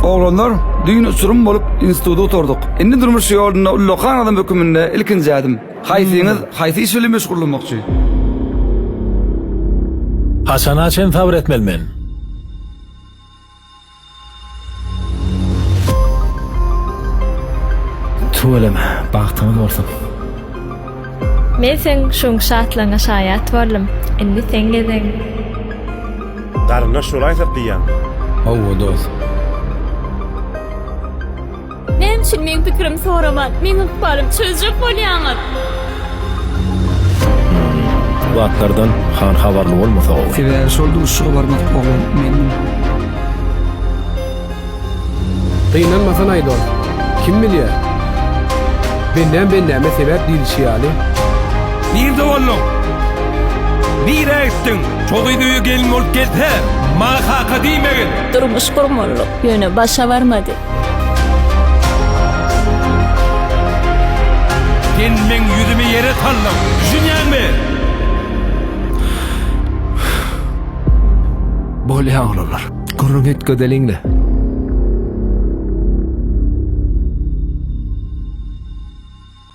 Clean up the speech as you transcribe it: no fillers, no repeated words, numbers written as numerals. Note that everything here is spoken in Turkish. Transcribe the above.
Oglanlar düýün uçurum bolup institutda oturduk. Indi durmuş ýoluna Ullokan adam höküminde ilkinji adım. Haýsyňyz haýsy iş bilen meşgul bolmakçy? Hasan sen sabır etmelimen. Tuvalama, bagtyňyz bolsun. Men sen şoň şatlaňa şaýat boldum. Indi sen gezeň. Darına şolay diýýän. Hawa dost. Men şol meň pikirim soraman. Meň barym çözjek bolýaňyz. Bu atlardan han habarly bolmasa o. Sever şol duruşyga barmak oglan menin. Kıynanmasan Aydon. Kim bilýär? Benden sebäp dilşi ýaly. Nirde ollum? Nire ettin? Çok iyi gelin olup gelse, mağa haka diýmegin. Durmuş gurmanlyk ýöne başa barmady. Sen men yüzümü yere tanlam. Düşünýärmi? Bolýar oglanlar. Gurrun et gödeliňle.